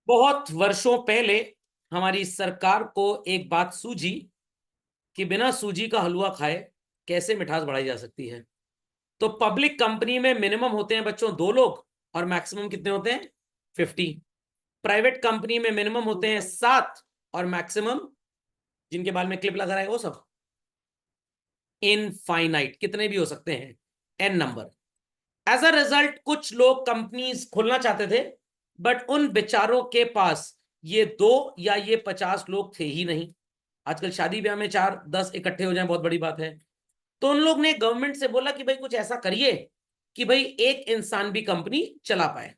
बहुत वर्षों पहले हमारी सरकार को एक बात सूझी कि बिना सूजी का हलवा खाए कैसे मिठास बढ़ाई जा सकती है। तो पब्लिक कंपनी में मिनिमम होते हैं बच्चों 2 लोग और मैक्सिमम कितने होते हैं 50। प्राइवेट कंपनी में मिनिमम होते हैं 7 और मैक्सिमम, जिनके बाल में क्लिप लगा रहा है वो सब, इनफाइनाइट, कितने भी हो सकते हैं, n number. As a result कुछ लोग कंपनीज खोलना चाहते थे, बट उन बेचारों के पास ये 2 या ये 50 लोग थे ही नहीं। आजकल शादी ब्याह में 4-10 इकट्ठे हो जाए बहुत बड़ी बात है। तो उन लोग ने गवर्नमेंट से बोला कि भाई कुछ ऐसा करिए कि भाई एक इंसान भी कंपनी चला पाए।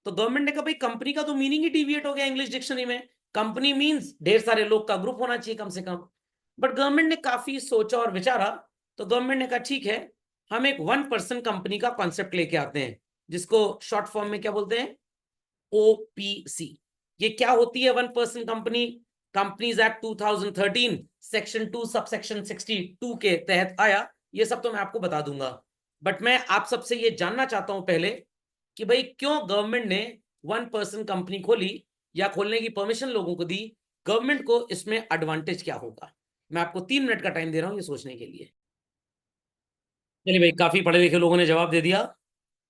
तो गवर्नमेंट ने कहा भाई कंपनी का तो मीनिंग ही डिविएट हो गया इंग्लिश डिक्शनरी में। कंपनी मींस ढेर सारे लोग का ग्रुप होना चाहिए कम से कम। बट गवर्नमेंट ने काफी सोचा और विचारा, तो गवर्नमेंट ने कहा ठीक है, हम एक 1 पर्सन कंपनी का कॉन्सेप्ट लेके आते हैं, जिसको शॉर्ट फॉर्म में क्या बोलते हैं, ओपीसी। ये क्या होती है 1 person company? Companies act 2013 section 2 sub section 62 के तहत आया। ये सब तो मैं आपको बता दूंगा, बट मैं आप सबसे ये जानना चाहता हूं पहले कि भाई क्यों गवर्नमेंट ने 1 पर्सन कंपनी खोली या खोलने की परमिशन लोगों को दी। गवर्नमेंट को इसमें एडवांटेज क्या होगा? मैं आपको 3 मिनट का टाइम दे रहा हूं ये सोचने के लिए। चलिए भाई, काफी पढ़े लिखे लोगों ने जवाब दे दिया।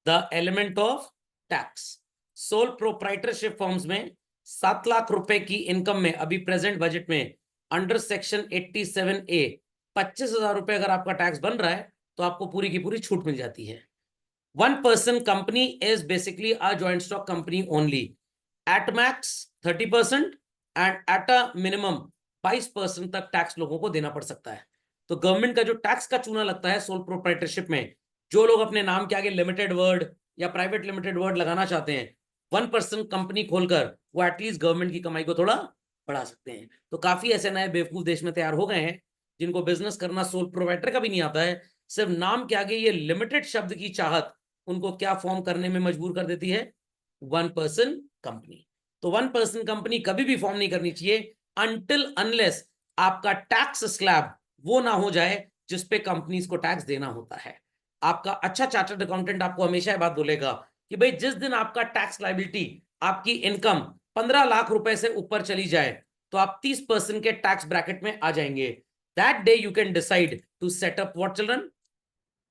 The element of tax. Sole proprietorship forms में 7 लाख रुपए की इनकम में अभी प्रेजेंट बजट में अंडर सेक्शन 87A 25,000 रुपए अगर आपका टैक्स बन रहा है तो आपको पूरी की पूरी छूट मिल जाती है। 1 person company is basically a joint stock company only. At max 30% and at a minimum 22% तक टैक्स लोगों को देना पड़ सकता है। तो गवर्नमेंट का जो टैक्स का चूना लगता है सोल प्रोप्राइटरशिप में, जो लोग अपने नाम के आगे लिमिटेड वर्ड या प्राइवेट लिमिटेड वर्ड लगाना चाहते हैं, 1 पर्सन कंपनी खोलकर वो एटलीस्ट गवर्नमेंट की कमाई को थोड़ा बढ़ा सकते हैं। तो काफी ऐसे नए बेवकूफ देश में तैयार हो गए हैं जिनको बिजनेस करना सोल प्रोप्राइटर का भी नहीं आता है। सिर्फ नाम के आगे ये लिमिटेड शब्द की चाहत उनको क्या फॉर्म करने में मजबूर कर देती है, 1 पर्सन कंपनी। तो 1 पर्सन कंपनी कभी भी फॉर्म नहीं करनी चाहिए अनटिल अनलेस आपका टैक्स स्लैब वो ना हो जाए जिसपे कंपनीज को टैक्स देना होता है। आपका अच्छा चार्टर्ड अकाउंटेंट आपको हमेशा ये बात बोलेगा कि भाई जिस दिन आपका टैक्स लायबिलिटी, आपकी इनकम 15 लाख रुपए से ऊपर चली जाए तो आप 30% के टैक्स ब्रैकेट में आ जाएंगे। That day you can decide to set up what children,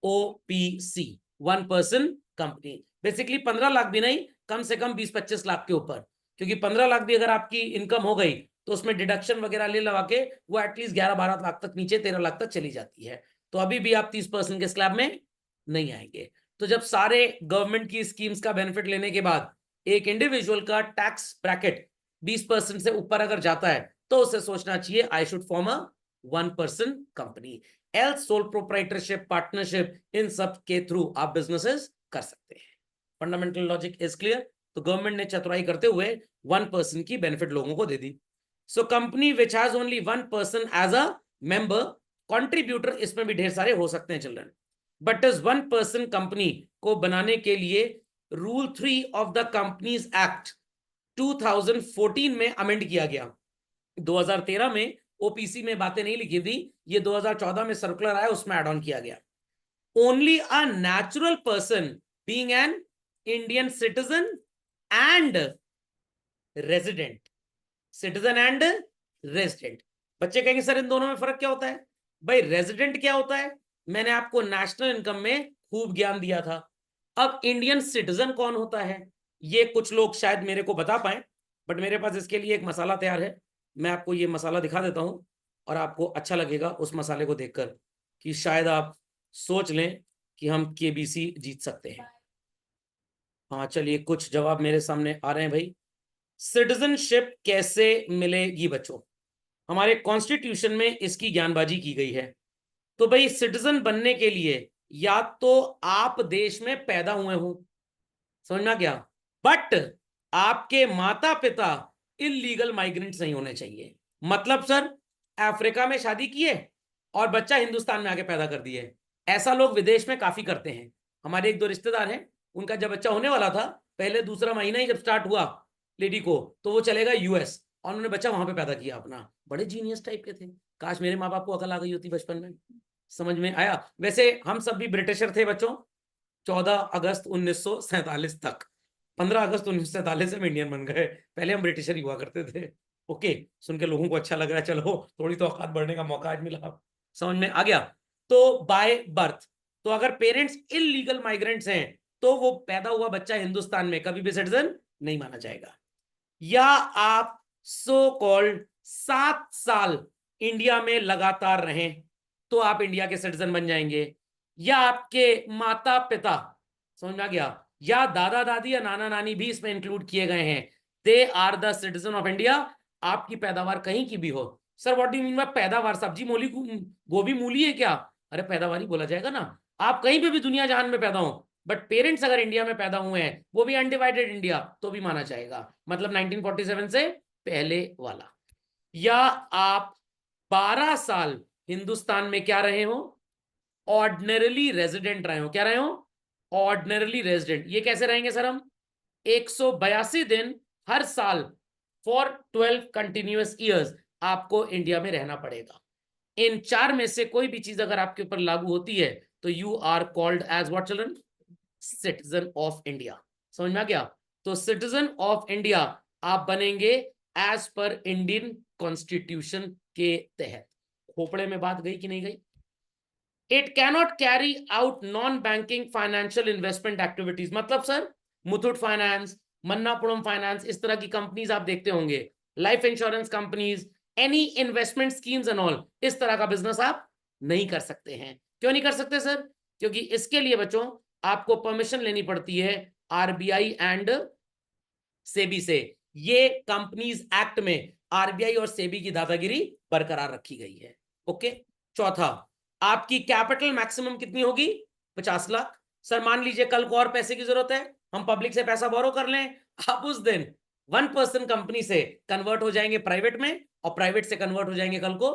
OPC, 1 person company. Basically 15 lakh भी नहीं, कम से कम 20-25 लाख के ऊपर, क्योंकि 15 लाख भी अगर आपकी इनकम हो गई तो उसमें डिडक्शन वगैरह ले लगा के वो एटलीस्ट 11-12 लाख तक, नीचे 13 लाख तक चली जाती है। तो अभी भी आप 30% के स्लैब में नहीं आएंगे। तो जब सारे गवर्नमेंट की स्कीम्स का बेनिफिट लेने के बाद एक इंडिविजुअल का टैक्स ब्रैकेट 20% से ऊपर अगर जाता है तो उसे सोचना चाहिए I should form a 1 person company. Else sole proprietorship, partnership, इन सब के थ्रू आप बिजनेसेस कर सकते हैं। Fundamental logic is clear. तो गवर्नमेंट ने चतुराई करते हुए 1 पर्सन की बेनिफिट लोगों को दे दी। So company which has only 1 person as a member, contributor इसमें भी ढेर सारे हो सकते हैं children. But is 1 person company को बनाने के लिए rule 3 of the Companies Act 2014 में अमेंड किया गया। 2013 में ओपीसी में बातें नहीं लिखी थी, ये 2014 में सर्कुलर आया, उसमें एड ऑन किया गया। Only a natural person being an Indian citizen and resident, citizen and resident. बच्चे कहेंगे सर इन दोनों में फर्क क्या होता है? भाई रेजिडेंट क्या होता है मैंने आपको नेशनल इनकम में खूब ज्ञान दिया था। अब इंडियन सिटीजन कौन होता है ये कुछ लोग शायद मेरे को बता पाए, बट मेरे पास इसके लिए एक मसाला तैयार है। मैं आपको ये मसाला दिखा देता हूं और आपको अच्छा लगेगा उस मसाले को देखकर कि शायद आप सोच लें कि हम केबीसी जीत सकते हैं। हाँ चलिए, कुछ जवाब मेरे सामने आ रहे हैं भाई। सिटीजनशिप कैसे मिलेगी बच्चों? हमारे कॉन्स्टिट्यूशन में इसकी ज्ञानबाजी की गई है। तो भाई सिटीजन बनने के लिए या तो आप देश में पैदा हुए हो, समझना क्या, बट आपके माता पिता इलीगल माइग्रेंट्स नहीं होने चाहिए। मतलब सर अफ्रीका में शादी की है और बच्चा हिंदुस्तान में आके पैदा कर दिए, ऐसा लोग विदेश में काफी करते हैं। हमारे एक दो रिश्तेदार हैं, उनका जब बच्चा होने वाला था, पहले दूसरा महीना ही जब स्टार्ट हुआ लेडी को, तो वो चलेगा यूएस और उन्होंने बच्चा वहां पे पैदा किया अपना। बड़े जीनियस टाइप के थे। काश मेरे माँ बाप को अकल आ गई होती बचपन में। समझ में आया? वैसे हम सब भी ब्रिटिशर थे बच्चों, 14 अगस्त 1947 तक। 15 अगस्त 1947 में इंडियन बन गए, पहले हम ब्रिटिशर ही हुआ करते थे। ओके, सुन के लोगों को अच्छा लग रहा है, चलो थोड़ी तो औकात बढ़ने का मौका आज मिला, समझ में आ गया। तो बाय बर्थ, तो अगर पेरेंट्स इलीगल माइग्रेंट्स हैं तो वो पैदा हुआ बच्चा हिंदुस्तान में कभी भी सिटीजन नहीं माना जाएगा। या आप सो कॉल्ड 7 साल इंडिया में लगातार रहें तो आप इंडिया के सिटीजन बन जाएंगे। या आपके माता पिता, समझ में आ गया, या दादा दादी या नाना नानी भी इसमें इंक्लूड किए गए हैं, they are the citizen of India. आपकी पैदावार कहीं की भी हो। Sir what do you mean by पैदावार? सब्जी मूली गोभी मूली है क्या? अरे पैदावार ही बोला जाएगा ना। आप कहीं पे भी दुनिया जहान में पैदा हो, बट पेरेंट्स अगर इंडिया में पैदा हुए हैं, वो भी अनडिवाइडेड इंडिया, तो भी माना जाएगा, मतलब 1947 से पहले वाला। या आप 12 साल हिंदुस्तान में क्या रहे हो? ऑर्डिनरली रेजिडेंट रहे हो। क्या रहे हो? Ordinarily resident. ये कैसे रहेंगे सर हम? 182 दिन हर साल फॉर 12 कंटिन्यूअस ईयर्स आपको इंडिया में रहना पड़ेगा। इन 4 में से कोई भी चीज अगर आपके ऊपर लागू होती है तो you are called as what children? Citizen of India. समझ में आ गया? तो सिटीजन ऑफ इंडिया आप बनेंगे एज पर इंडियन कॉन्स्टिट्यूशन के तहत। खोपड़े में बात गई कि नहीं गई? It cannot carry out non banking financial investment activities. मतलब sir Muthoot finance, Manappuram finance, इस तरह की कंपनीज आप देखते होंगे, life insurance companies, any investment schemes and all, इस तरह का बिजनेस आप नहीं कर सकते हैं। क्यों नहीं कर सकते सर? क्योंकि इसके लिए बच्चों आपको परमिशन लेनी पड़ती है आरबीआई एंड सेबी से। ये कंपनीज एक्ट में आरबीआई और सेबी की दादागिरी बरकरार रखी गई है। ओके। चौथा, आपकी कैपिटल मैक्सिमम कितनी होगी? 50 लाख। सर मान लीजिए कल को और पैसे की जरूरत है, हम पब्लिक से पैसा बोरो कर लें, आप उस दिन 1% कंपनी से कन्वर्ट हो जाएंगे प्राइवेट में, और प्राइवेट से कन्वर्ट हो जाएंगे कल को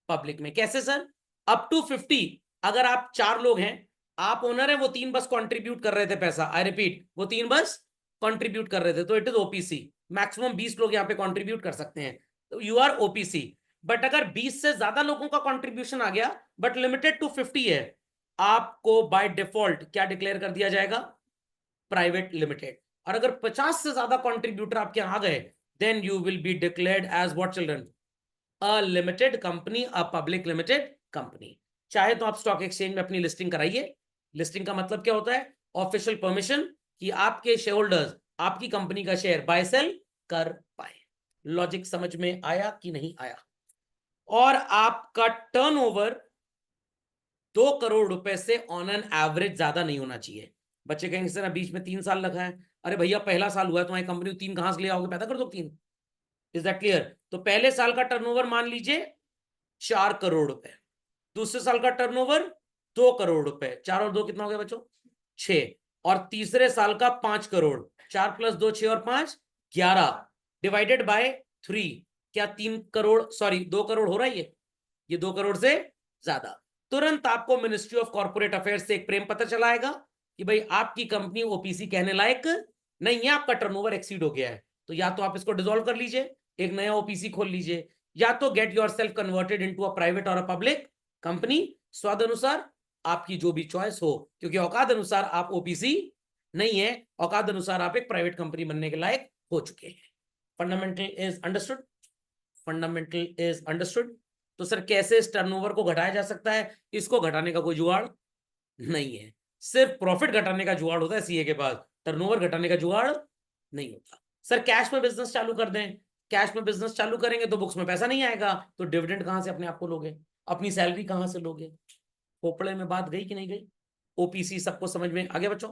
पब्लिक में। कैसे सर? Up to 50। अगर आप 4 लोग हैं, आप ओनर है, वो 3 बस कंट्रीब्यूट कर रहे थे पैसा, आई रिपीट वो 3 बस कंट्रीब्यूट कर रहे थे, तो इट इज ओपीसी। मैक्सिमम 20 लोग यहाँ पे कंट्रीब्यूट कर सकते हैं, तो यू आर ओपीसी। बट अगर 20 से ज्यादा लोगों का कंट्रीब्यूशन आ गया बट लिमिटेड टू 50 है, आपको बाय डिफॉल्ट क्या डिक्लेयर कर दिया जाएगा? Private limited. और अगर 50 से ज्यादा कंट्रीब्यूटर आपके आ गए, then you will be declared as what children? A limited company, a public limited company. चाहे तो आप स्टॉक एक्सचेंज में अपनी लिस्टिंग कराइए। लिस्टिंग का मतलब क्या होता है? ऑफिशियल परमिशन कि आपके शेयर होल्डर्स आपकी कंपनी का शेयर बाय सेल कर पाए। लॉजिक समझ में आया कि नहीं आया? और आपका टर्नओवर 2 करोड़ रुपए से ऑन एन एवरेज ज्यादा नहीं होना चाहिए। बच्चे कहेंगे सर बीच में 3 साल लगा है। अरे भैया पहला साल हुआ है तुम्हारी कंपनी, 3 कहां से ले आओगे? पैदा कर दो 3। Is that clear? तो पहले साल का टर्नओवर मान लीजिए 4 करोड़ रुपए, दूसरे साल का टर्नओवर 2 करोड़ रुपए, 4 और 2 कितना हो गया बच्चों? 6। और तीसरे साल का 5 करोड़, 4 + 2 6 और 5 11, डिवाइडेड बाय 3। क्या 3 करोड़, सॉरी 2 करोड़ हो रहा है? ये 2 करोड़ से ज्यादा। तुरंत आपको मिनिस्ट्री ऑफ कॉर्पोरेट अफेयर्स से एक प्रेम पत्र चला आएगा कि भाई आपकी कंपनी ओपीसी कहने लायक नहीं है, आपका टर्नओवर एक्सीड हो गया है। तो या तो आप इसको डिसॉल्व कर लीजिए, एक नया ओपीसी खोल लीजिए, या तो get yourself converted into a private और अ पब्लिक कंपनी, स्वाद अनुसार, आपकी जो भी चॉइस हो। क्योंकि औकात अनुसार आप ओपीसी नहीं है, औकात अनुसार आप एक प्राइवेट कंपनी बनने के लायक हो चुके हैं। Fundamental is understood? Fundamental is understood? तो सर कैसे इस टर्नओवर को घटाया जा सकता है? इसको घटाने का कोई जुगाड़ नहीं है, सिर्फ प्रॉफिट घटाने का जुगाड़ होता है सीए के पास, टर्नओवर घटाने का जुगाड़ नहीं होता। सर कैश में बिजनेस चालू कर दें, कैश में बिजनेस चालू करेंगे तो बुक्स में पैसा नहीं आएगा, तो डिविडेंड कहां से अपने आप को लोगे? अपनी सैलरी कहां से लोगे? खोपड़े में बात गई कि नहीं गई? ओपीसी सबको समझ में आ गया बच्चों?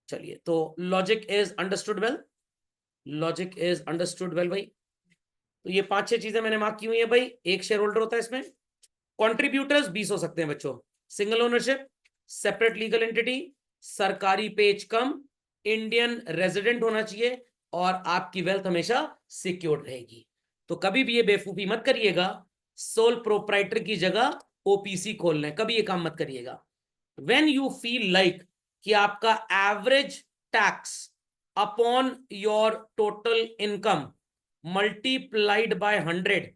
चलिए, तो logic is understood well, logic is understood well भाई। तो ये 5-6 चीजें मैंने मार्क की हुई है भाई। एक शेयर होल्डर होता है इसमें, कंट्रीब्यूटर्स 20 हो सकते हैं बच्चों, single ownership, separate legal entity, सरकारी पेज कम, इंडियन रेजिडेंट होना चाहिए, और आपकी वेल्थ हमेशा सिक्योर्ड रहेगी। तो कभी भी ये बेवकूफी मत करिएगा सोल प्रोप्राइटर की जगह ओपीसी खोल लें, कभी ये काम मत करिएगा। व्हेन यू फील लाइक कि आपका average tax upon your total income multiplied by 100,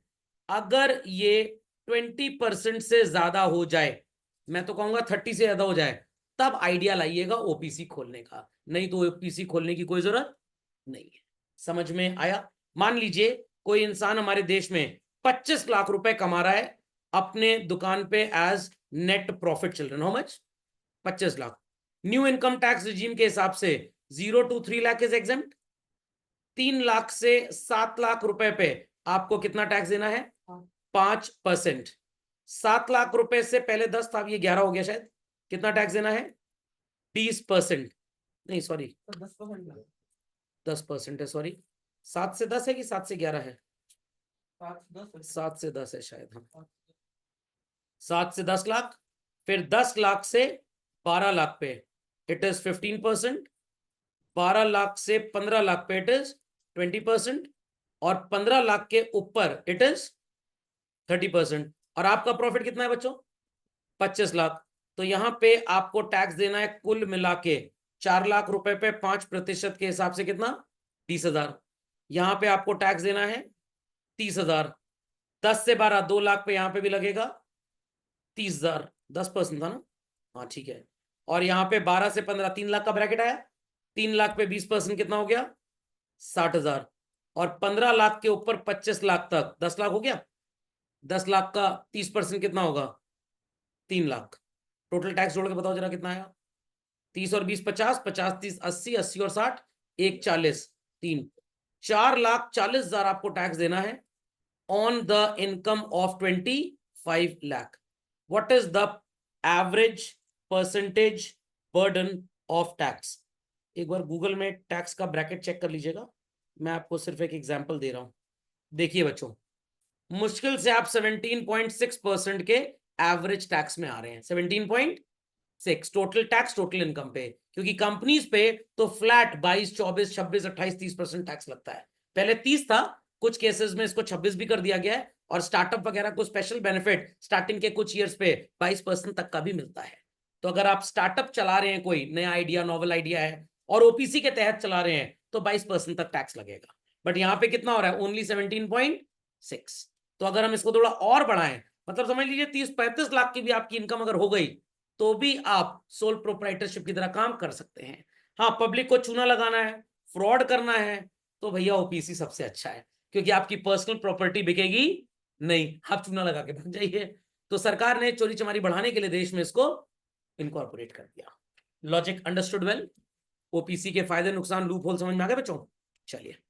अगर ये 20% से ज्यादा हो जाए, मैं तो कहूंगा 30 से ज्यादा हो जाए, तब आइडिया लाइएगा ओपीसी खोलने का, नहीं तो ओपीसी खोलने की कोई जरूरत नहीं है। समझ में आया? मान लीजिए कोई इंसान हमारे देश में 25 लाख रुपए कमा रहा है अपने दुकान पे as net profit children, how much? 25 lakh. New income tax regime के हिसाब से 0 to 3 lakh is exempt. 3 lakh से 7 लाख रुपए पे आपको कितना टैक्स देना है? 5%। 7 लाख रुपए से पहले 10 था, अब ये 11 हो गया शायद। कितना टैक्स देना है? 20%। नहीं सॉरी 10% है, सॉरी। 7 से 10 है कि 7 से 11 है? 7 से 10 है शायद, हाँ। 7 से 10 लाख, फिर 10 लाख से 12 लाख पे इट इज 15%। 12 लाख से 15 लाख पे इट इज 20%। और 15 लाख के ऊपर इट इज 30%। और आपका प्रॉफिट कितना है बच्चों? 25 लाख। तो यहां पे आपको टैक्स देना है कुल मिला के 4 लाख रुपए पे 5% के हिसाब से कितना? 30,000। यहां पे आपको टैक्स देना है 30,000। 10 से 12 2 लाख पे यहां पे भी लगेगा 30,000। 10% था ना? हाँ ठीक है। और यहाँ पे 12 से 15 3 लाख का ब्रैकेट आया। 3 लाख पे 20% कितना हो गया? 60,000। और 15 लाख के ऊपर 25 लाख तक 10 लाख हो गया। 10 लाख का 30% कितना होगा? 3 लाख। टोटल टैक्स जोड़ के बताओ जरा कितना आया? 30 और 20 50, 50 30 80, 80 और 60 1 40 3 4,40,000 आपको टैक्स देना है on the income of 25 lakh. What is the average percentage burden of tax? एक बार गूगल में टैक्स का ब्रैकेट चेक कर लीजिएगा। मैं आपको सिर्फ एक एग्जांपल दे रहा हूं। देखिए बच्चों, मुश्किल से आप 17.6% के एवरेज टैक्स में आ रहे हैं। 17.6 टोटल टैक्स टोटल इनकम पे, क्योंकि कंपनीज पे तो फ्लैट 22 24 26 28 30% टैक्स लगता है। पहले 30 था, कुछ केसेस में इसको 26 भी कर दिया गया है। और स्टार्टअप वगैरह को स्पेशल बेनिफिट स्टार्टिंग के कुछ ईयर्स पे 22% तक का भी मिलता है। तो अगर आप स्टार्टअप चला रहे हैं, कोई नया आइडिया नॉवल आइडिया है और ओपीसी के तहत चला रहे हैं, तो 22% तक टैक्स लगेगा। बट यहाँ पे कितना हो रहा है? ओनली 17.6। तो अगर हम इसको थोड़ा और बढ़ाएं, मतलब समझ लीजिए 30-35 लाख की भी आपकी इनकम अगर हो गई, तो भी आप सोल प्रोप्राइटरशिप की तरह काम कर सकते हैं। हाँ, पब्लिक को चूना लगाना है, फ्रॉड करना है, तो भैया ओपीसी सबसे अच्छा है, क्योंकि आपकी पर्सनल प्रॉपर्टी बिकेगी नहीं, आप चूना लगा के भाग जाइए। तो सरकार ने चोरी चमारी बढ़ाने के लिए देश में इसको इनकॉर्पोरेट कर दिया। Logic understood well? ओपीसी के फायदे नुकसान लूप होल समझ में आ गए बच्चों? चलिए